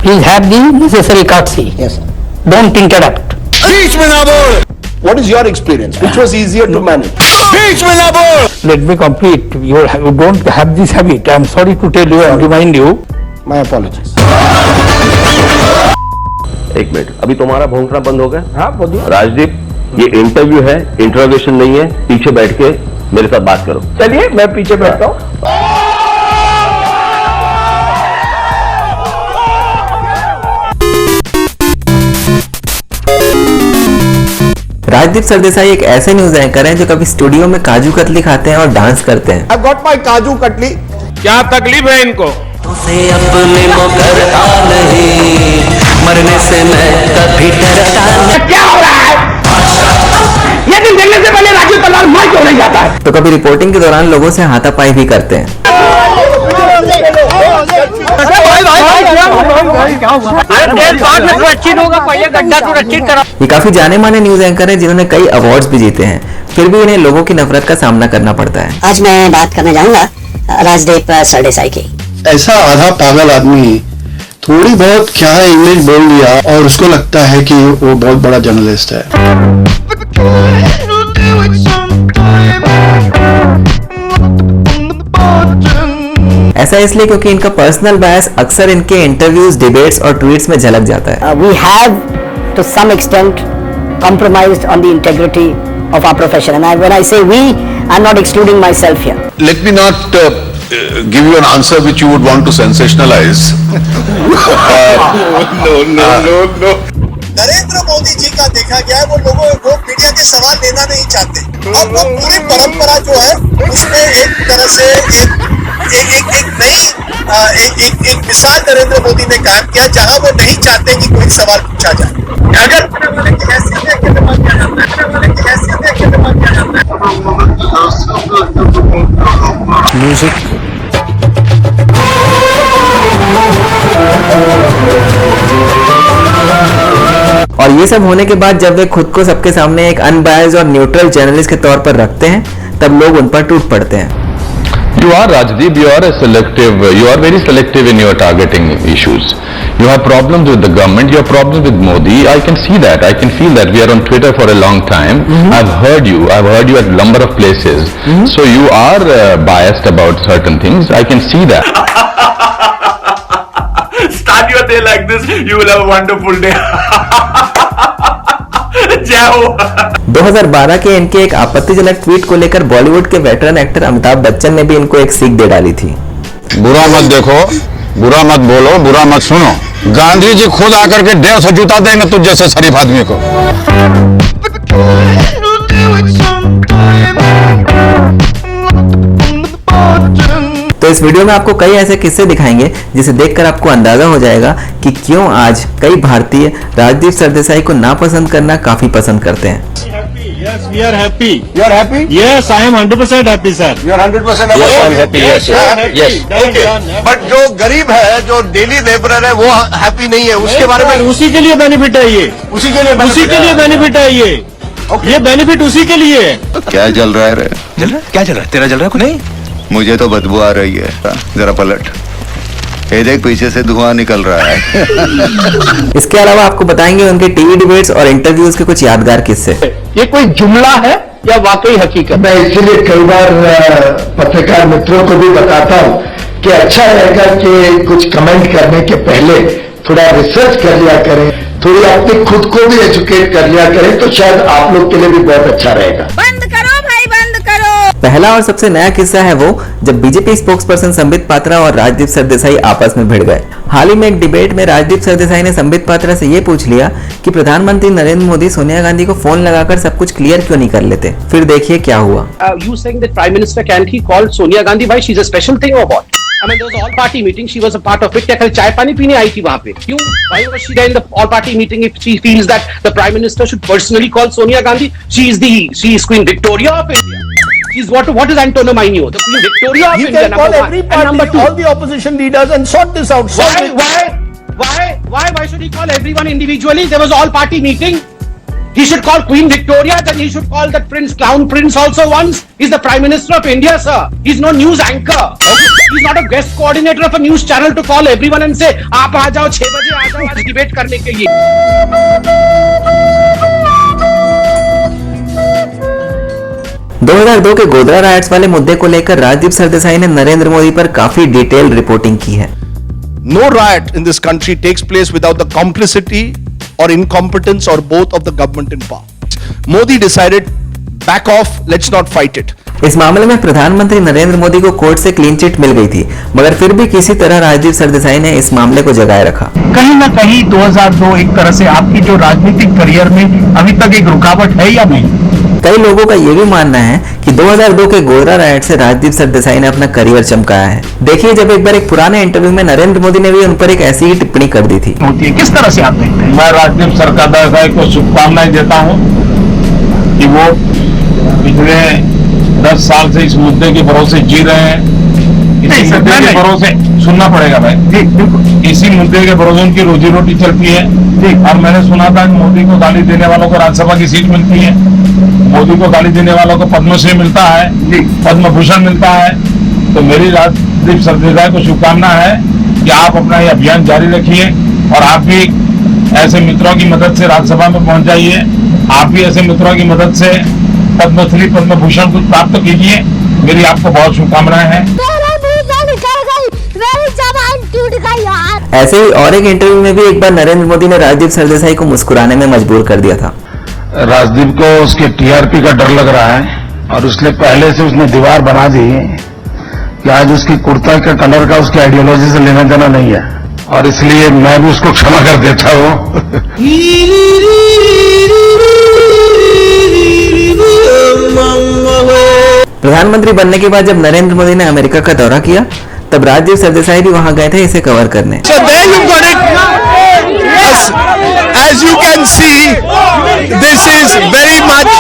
Please have the necessary courtesy. Yes, sir. Don't interrupt. बीच में ना बोल. What is your experience? Which was easier to manage? बीच में ना बोल. Let me complete. You don't have this habit. I am sorry to tell you and remind you. My apologies. एक minute, अभी तुम्हारा भौंकना बंद हो गया? हाँ बोलिए। राजदीप, ये इंटरव्यू है, इंट्रोगेशन नहीं है। पीछे बैठ के मेरे साथ बात करो। चलिए मैं पीछे बैठता हूँ। राजदीप सरदेसाई एक ऐसे न्यूज एंकर हैं जो कभी स्टूडियो में काजू कतली खाते हैं और डांस करते हैं। I've got my kaju katli. क्या तकलीफ है इनको? तुझे अपने मुकरता नहीं, मरने से मैं कभी डरता नहीं। क्या हो रहा है? ये दिन देखने से पहले राजीव तलवार मार क्यों नहीं जाता है? तो कभी रिपोर्टिंग के दौरान लोगों से हाथापाई भी करते हैं। ये काफी जाने माने न्यूज एंकर हैं जिन्होंने कई अवार्ड्स भी जीते हैं, फिर भी इन्हें लोगों की नफरत का सामना करना पड़ता है। आज मैं बात करने जाऊंगा राजदीप सरदेसाई की। ऐसा आधा पागल आदमी थोड़ी बहुत क्या है इंग्लिश बोल दिया और उसको लगता है कि वो बहुत बड़ा जर्नलिस्ट है। ऐसा इसलिए क्योंकि इनका पर्सनल बायस अक्सर इनके इंटरव्यूज, डिबेट्स और ट्वीट्स में झलक जाता है। We have to some extent compromised on the integrity of our profession, and when I say we, I'm not excluding myself here. Let me not give you an answer which you would want to sensationalize. No. Narendra Modi ji का देखा गया है वो लोगों को media के सवाल लेना नहीं चाहते। अब वो पूरी परंपरा जो है उसमें एक तरह से एक नई एक मिसाल नरेंद्र मोदी ने कायम किया जहां वो नहीं चाहते कि कोई सवाल पूछा जाए। अगर म्यूजिक और ये सब होने के बाद जब वे खुद को सबके सामने एक अनबायस्ड और न्यूट्रल जर्नलिस्ट के तौर पर रखते हैं, तब लोग उन पर टूट पड़ते हैं। You are Rajdeep, you are very selective in your targeting issues. You have problems with the government, you have problems with Modi. I can see that, I can feel that. We are on Twitter for a long time. I've heard you at a number of places. So you are biased about certain things. I can see that. Start your day like this, you will have a wonderful day. जय हो। 2012 के इनके एक आपत्तिजनक tweet को लेकर बॉलीवुड के veteran actor Amitabh Bachchan ने भी इनको एक सीख दे डाली थी। बुरा मत देखो, बुरा मत बोलो, बुरा मत सुनो। गांधी जी खुद आकर के 150 जूता देंगे तुझ जैसे शरीफ आदमी को। तो इस वीडियो में आपको कई ऐसे किस्से दिखाएंगे जिसे देखकर आपको अंदाजा हो जाएगा कि क्यों आज कई भारतीय राजदीप सरदेसाई को नापसंद करना काफी पसंद करते हैं। Yes, we are happy. You are happy? Yes, I am 100% happy, sir. You are 100% happy? Yes, I am happy. Yes. Okay, but जो गरीब है जो डेली लेबरर है वो हैप्पी नहीं है, उसके बारे में उसी के लिए बेनिफिट है ये, उसी के लिए बेनिफिट है ये। ये बेनिफिट उसी के लिए है। क्या जल रहा है रे? क्या चल रहा है? तेरा चल रहा है? नहीं, मुझे तो बदबू आ रही है। जरा पलट, ये देख पीछे से धुआं निकल रहा है। इसके अलावा आपको बताएंगे उनके टीवी डिबेट्स और इंटरव्यूज के कुछ यादगार किस्से। ये कोई जुमला है या वाकई हकीकत? मैं इसीलिए कई बार पत्रकार मित्रों को भी बताता हूँ कि अच्छा रहेगा कि कुछ कमेंट करने के पहले थोड़ा रिसर्च कर लिया करें, थोड़ी अपने खुद को भी एजुकेट कर लिया करें, तो शायद आप लोग के लिए भी बहुत अच्छा रहेगा। बंद करो भाई, बंद करो। पहला और सबसे नया किस्सा है वो जब बीजेपी स्पोक्सपर्सन संबित पात्रा और राजदीप सरदेसाई आपस में भिड़ गए। हाल ही में एक डिबेट में राजदीप सरदेसाई ने संबित पात्रा से ये पूछ लिया कि प्रधानमंत्री नरेंद्र मोदी सोनिया गांधी को फोन लगाकर सब कुछ क्लियर क्यों नहीं कर लेते। फिर देखिए क्या हुआ। You saying that Prime Minister can he call Sonia Gandhi? Why she's a special thing or what? I mean, there was all party meeting. She was a part of it. क्या कल चाय पानी पीने आई थी वहाँ पे? क्यों? Why was she there in the all party meeting if she feels that the Prime Minister should personally call Sonia Gandhi? She is Queen Victoria of India. She's what is Antonio Mainio? The Queen Victoria of India. He can call every party, all the opposition leaders, and sort this out. Why should he call everyone individually? There was all party meeting. He should call Queen Victoria, then he should call that Clown Prince also once. He's the Prime Minister of India, sir. He's no news anchor. He's not a guest coordinator of a news channel to call everyone and say, आप आ जाओ 6 बजे आ जाओ आज debate करने के लिए। 2002 के Godhra rights वाले मुद्दे को लेकर राजदीप सरदेसाई ने नरेंद्र मोदी पर काफी डिटेल रिपोर्टिंग की है। No riot in this country takes place without the complicity or incompetence or both of the government in power. Modi decided, back off, let's not fight it. इस मामले में प्रधानमंत्री नरेंद्र मोदी को कोर्ट से क्लीन चिट मिल गई थी, मगर फिर भी किसी तरह राजदीप सरदेसाई ने इस मामले को जगाए रखा। कहीं ना कहीं 2002 एक तरह से आपकी जो राजनीतिक करियर में अभी तक एक रुकावट है या नहीं? कई लोगों का ये भी मानना है कि 2002 के गोधरा राइट से राजदीप सरदेसाई ने अपना करियर चमकाया है। देखिए, जब एक बार एक पुराने इंटरव्यू में नरेंद्र मोदी ने भी उन पर एक ऐसी ही टिप्पणी कर दी थी। किस तरह से आप देखते हैं? मैं राजदीप सरदेसाई को शुभकामनाएं देता हूं कि वो पिछले 10 साल से इस मुद्दे के भरोसे जी रहे हैं। इसी मुद्दे के भरोसे सुनना पड़ेगा भाई, इसी मुद्दे के भरोसे उनकी रोजी रोटी चलती है। और मैंने सुना था कि मोदी को गाली देने वालों को राज्यसभा की सीट मिलती है, मोदी को गाली देने वालों को पद्मश्री मिलता है, पद्म भूषण मिलता है। तो मेरी राजदीप सरदेसाई को शुभकामना है कि आप अपना ये अभियान जारी रखिए और आप भी ऐसे मित्रों की मदद से राज्यसभा में पहुंच जाइए। आप भी ऐसे मित्रों की मदद से पद्मश्री पद्म भूषण को प्राप्त कीजिए। मेरी आपको बहुत शुभकामनाएं हैं। ऐसे ही और एक इंटरव्यू में भी एक बार नरेंद्र मोदी ने राजदीप सरदेसाई को मुस्कुराने में मजबूर कर दिया था। राजदीप को उसके टीआरपी का डर लग रहा है और उसने पहले से उसने दीवार बना दी कि आज उसकी कुर्ता के कलर का उसकी आइडियोलॉजी से लेना देना नहीं है, और इसलिए मैं भी उसको क्षमा कर देता हूँ। प्रधानमंत्री बनने के बाद जब नरेंद्र मोदी ने अमेरिका का दौरा किया, तब राजदीप सरदेसाई भी वहां गए थे इसे कवर करने। So there you got it. As you can see, this is very much.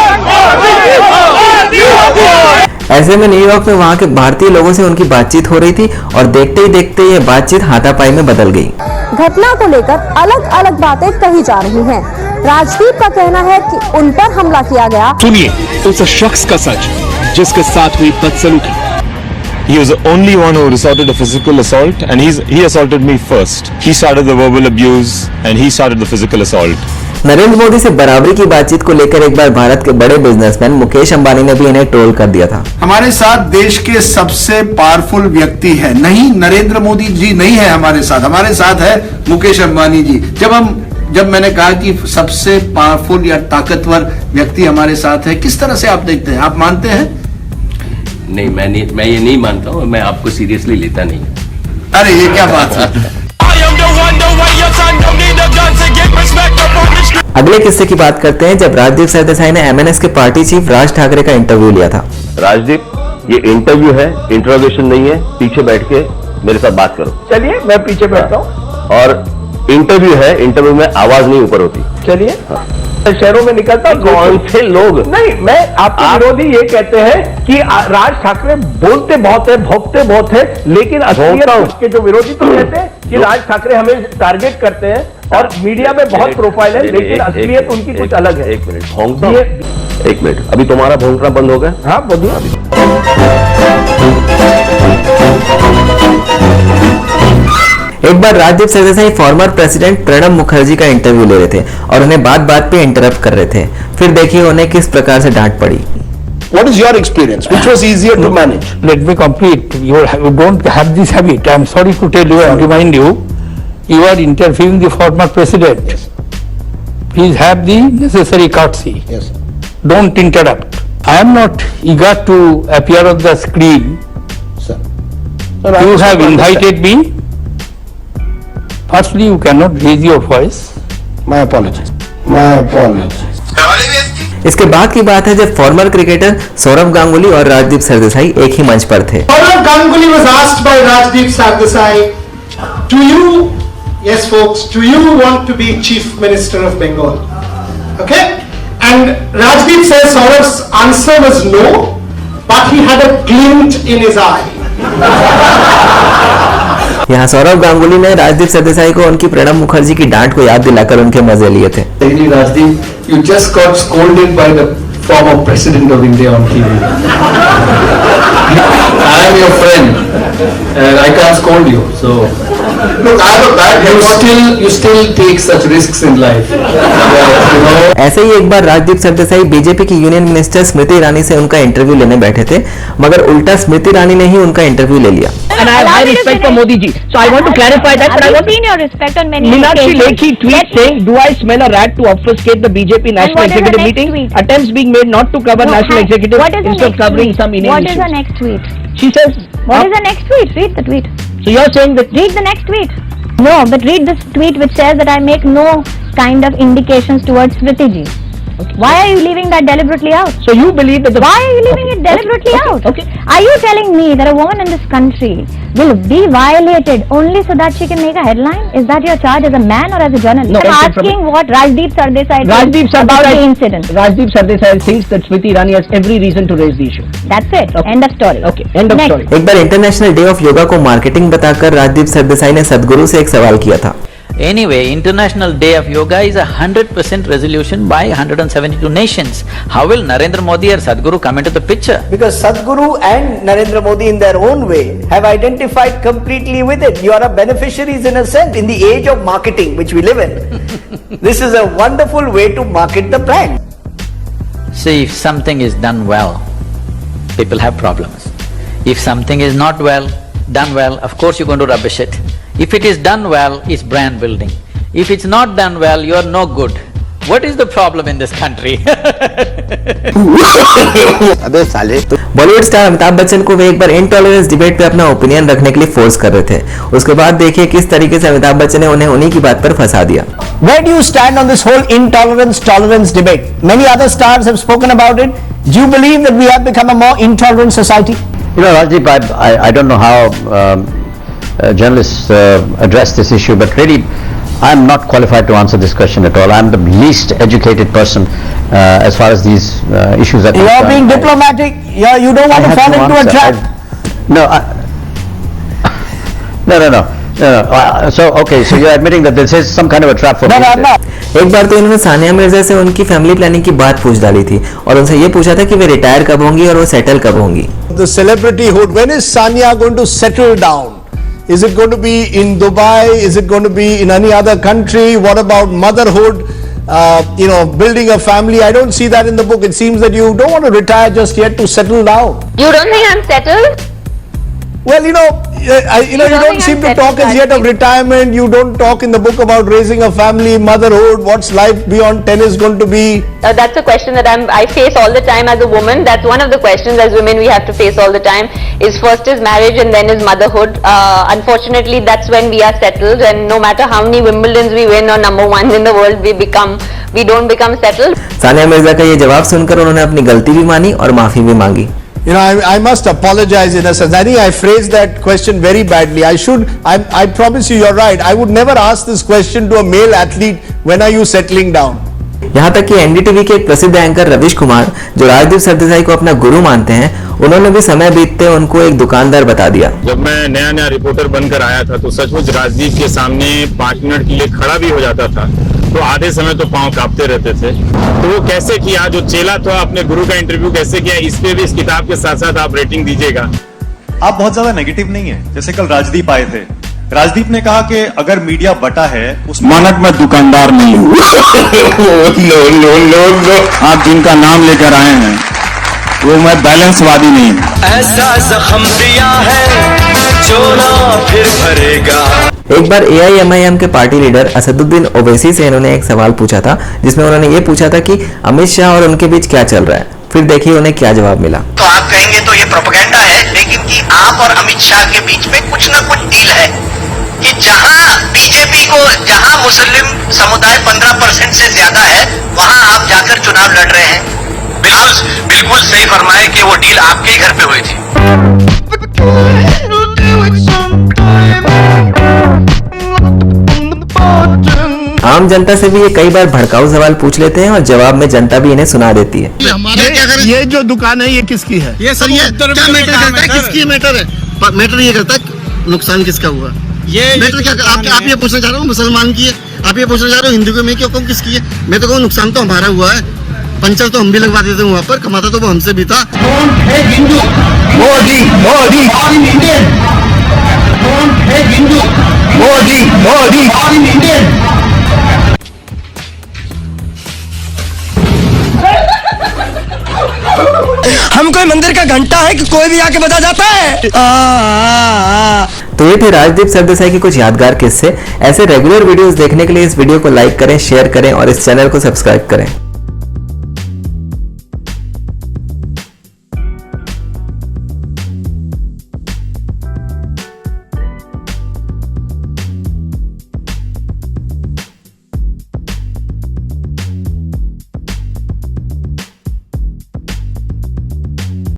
ऐसे में न्यूयॉर्क में वहां के भारतीय लोगों से उनकी बातचीत हो रही थी और देखते ही देखते ये बातचीत हाथापाई में बदल गई। घटना को लेकर अलग अलग बातें कही जा रही हैं। राजदीप का कहना है कि उन पर हमला किया गया। सुनिए उस शख्स का सच जिसके साथ हुई बदसलूकी। He was the only one who resorted to physical assault, and he assaulted me first. He started the verbal abuse, and he started the physical assault. Narendra Modi से बराबरी की बातचीत को लेकर एक बार भारत के बड़े बिजनेसमैन मुकेश अंबानी ने भी इन्हें ट्रोल कर दिया था। हमारे साथ देश के सबसे पावरफुल व्यक्ति है, नहीं नरेंद्र मोदी जी नहीं है हमारे साथ है मुकेश अंबानी जी। जब मैंने कहा कि सबसे पावरफुल या ताकतवर व्यक्ति हमारे साथ है, किस तरह से आप देखते हैं? आप मानते हैं? नहीं, मैं ये नहीं मानता हूँ, मैं आपको सीरियसली लेता नहीं। अरे ये क्या बात है? अगले किस्से की बात करते हैं जब राजदीप सरदेसाई ने एमएनएस के पार्टी चीफ राज ठाकरे का इंटरव्यू लिया था। राजदीप, ये इंटरव्यू है, इंट्रोगेशन नहीं है, पीछे बैठ के मेरे साथ बात करो। चलिए मैं पीछे बैठता हूँ। और इंटरव्यू है, इंटरव्यू में आवाज नहीं ऊपर होती। चलिए शहरों में निकलता कौन से लोग? नहीं, मैं आपके विरोधी ये कहते हैं कि राज ठाकरे बोलते बहुत है, भोंकते बहुत है, लेकिन असलियत के जो विरोधी तो कहते हैं कि राज ठाकरे हमें टारगेट करते हैं और मीडिया में बहुत प्रोफाइल है, लेकिन असलियत उनकी कुछ अलग है। 1 मिनट भोंकता हूं। 1 मिनट, अभी तुम्हारा भोंकना बंद हो गया? हाँ बोलिए। एक बार राजदीप सरदेसाई फॉर्मर प्रेसिडेंट प्रणब मुखर्जी का इंटरव्यू ले रहे थे और उन्हें बात बात पे इंटरप्ट कर रहे थे। फिर देखिए उन्हें किस प्रकार से डांट पड़ी। What is your experience? Which was easier to manage? Let me complete. You don't have this habit. I am sorry to tell you and remind you, you are interviewing the former president. Please have the necessary courtesy. Yes. Don't interrupt. I am not eager to appear on the screen. Sir. You have invited me. Firstly, you cannot raise your voice. My apologies. My apologies. इसके बाद की बात है जब farmer cricketer Saurav Ganguly और राजदीप सरदेसाई एक ही मंच पर थे। Saurav Ganguly was asked by Rajdeep Sardesai, "Do you, yes folks, do you want to be Chief Minister of Bengal?" Okay, and Rajdeep says Saurav's answer was no, but he had a glint in his eye. यहाँ सौरव गांगुली ने राजदीप सरदेसाई को उनकी प्रणब मुखर्जी की डांट को याद दिलाकर उनके मजे लिए थे। Rajdeep, you just got scolded by the former president of India on TV. I am your friend, and I can't scold you. So, look, I have a bad. You still take such risks in life. ऐसे ही एक बार Rajdeep Sardesai BJP की union minister Smriti Irani से उनका interview लेने बैठे थे, मगर उल्टा स्मृति ईरानी ने ही उनका इंटरव्यू ले लिया। And I have high respect for Modi ji. So I want to clarify that. But I want seen your respect on many Meenakshi occasions. Lekhi tweet saying, "Do I smell a rat to obfuscate the BJP National what is the Executive next meeting? tweet? Attempts being made not to cover National Executive What is the instead of next covering tweet? some Indian What is issues." the next tweet? She says, What is the next tweet? Read the tweet. So you're saying that Read the next tweet. No, but read this tweet which says that I make no kind of indications towards Smriti ji. Why are you leaving that deliberately out? So you believe that Why are you leaving it deliberately out? Okay. Are you telling me that a woman in this country will be violated only so that she can make a headline? Is that your charge as a man or as a journalist? No, I'm asking what Rajdeep Sardesai Rajdeep thinks about the incident. Rajdeep Sardesai thinks that Smriti Irani has every reason to raise the issue. That's it. End of story. Okay, end of Next. story. एक बार international day of yoga को marketing बताकर राजदीप सरदेसाई ने सदगुरु से एक सवाल किया था। Anyway, International Day of Yoga is 100% resolution by 172 nations. How will Narendra Modi or Sadhguru come into the picture? Because Sadhguru and Narendra Modi in their own way have identified completely with it. You are a beneficiaries in a sense in the age of marketing which we live in. This is a wonderful way to market the brand. See, if something is done well, people have problems. If something is not done well, of course you're going to rubbish it. If it is done well, it's brand building. If it's not done well, you're no good. What is the problem in this country? अबे साले। Bollywood star Amitabh Bachchan को वे एक बार intolerance debate पे अपना opinion रखने के लिए force कर रहे थे। उसके बाद देखिए किस तरीके से अमिताभ बच्चन ने उन्हें उन्हीं की बात पर फंसा दिया। Where do you stand on this whole intolerance-tolerance debate? Many other stars have spoken about it. Do you believe that we have become a more intolerant society? You know, Rajdeep, I don't know how journalists address this issue, but really, I'm not qualified to answer this question at all. I'm the least educated person as far as these issues are concerned. You're being diplomatic. You don't want to fall into a trap. No. So okay, so you're admitting that this is some kind of a trap for me. एक बार तो इन्होंने सानिया मिर्जा से उनकी family planning की बात पूछ डाली थी और उनसे ये पूछा था कि वे रिटायर कब होंगी और वो सेटल कब होंगी। The celebrityhood, when is Sania going to settle down? Is it going to be in Dubai? Is it going to be in any other country? What about motherhood? Building a family. I don't see that in the book. It seems that you don't want to retire just yet to settle down. You don't think I'm settled? Well, you don't seem to talk as yet of retirement. You don't talk in the book about raising a family, motherhood. What's life beyond tennis going to be? That's a question that I face all the time as a woman. That's one of the questions as women we have to face all the time. Is first is marriage and then is motherhood. Unfortunately, that's when we are settled. And no matter how many Wimbledons we win or number one in the world, we don't become settled. Sania Mirza का ये जवाब सुनकर उन्होंने अपनी गलती भी मानी और माफी भी मांगी। I must apologize in a sense. I think I phrased that question very badly. I promise you're right. I would never ask this question to a male athlete, when are you settling down? यहाँ तक कि NDTV के एक प्रसिद्ध anchor रविश कुमार, जो राजदीप सरदेसाई को अपना गुरु मानते हैं, उन्होंने भी समय बीतते उनको एक दुकानदार बता दिया। जब मैं नया रिपोर्टर बनकर आया था तो सचमुच राजदीप के सामने 5 मिनट के लिए खड़ा भी हो जाता था तो आधे समय तो पांव कांपते रहते थे। तो वो कैसे किया, जो चेला था अपने गुरु का इंटरव्यू कैसे किया, इस पे भी इस किताब के साथ साथ आप रेटिंग दीजिएगा। आप बहुत ज्यादा नेगेटिव नहीं है। जैसे कल राजदीप आए थे, राजदीप ने कहा कि अगर मीडिया बटा है उस मानक मैं दुकानदार नहीं हूं। नो। आप जिनका नाम लेकर आए हैं वो मैं बैलेंसवादी नहीं हूं। ऐसा जख्म दिया है जो ना फिर भरेगा। एक बार AIMIM के पार्टी लीडर असदुद्दीन ओवैसी से इन्होंने एक सवाल पूछा था, जिसमें उन्होंने ये पूछा था कि अमित शाह और उनके बीच क्या चल रहा है। फिर देखिए उन्हें क्या जवाब मिला। तो आप कहेंगे तो ये प्रोपेगेंडा है, लेकिन कि आप और अमित शाह के बीच में कुछ ना कुछ डील है कि जहां बीजेपी को, जहां मुस्लिम समुदाय 15% से ज्यादा है, वहां आप जाकर चुनाव लड़ रहे हैं। बिल्कुल सही फरमाए कि वो डील आपके ही घर पे हुई थी। आम जनता से भी ये कई बार भड़काऊ सवाल पूछ लेते हैं और जवाब में जनता भी इन्हें सुना देती है। ये जो दुकान है ये किसकी है? ये सर ये क्या मैटर करता है, किसकी मैटर है? मैटर ये करता है नुकसान किसका हुआ। ये मैटर क्या आप ये पूछना चाह रहे हो मुसलमान की है, आप ये पूछना चाह रहे हो हिंदू में क्यों किसकी है? मैं तो कहूँ नुकसान तो हमारा हुआ है। पंचर तो हम भी लगवा देते वहाँ पर, कमाता तो वो हमसे भी था। मोदी मोदी मोदी मोदी हम कोई मंदिर का घंटा है कि कोई भी आके बजा जाता है। तो ये थे राजदीप सरदेसाई के कुछ यादगार किस्से। ऐसे रेगुलर वीडियोस देखने के लिए इस वीडियो को लाइक करें, शेयर करें और इस चैनल को सब्सक्राइब करें।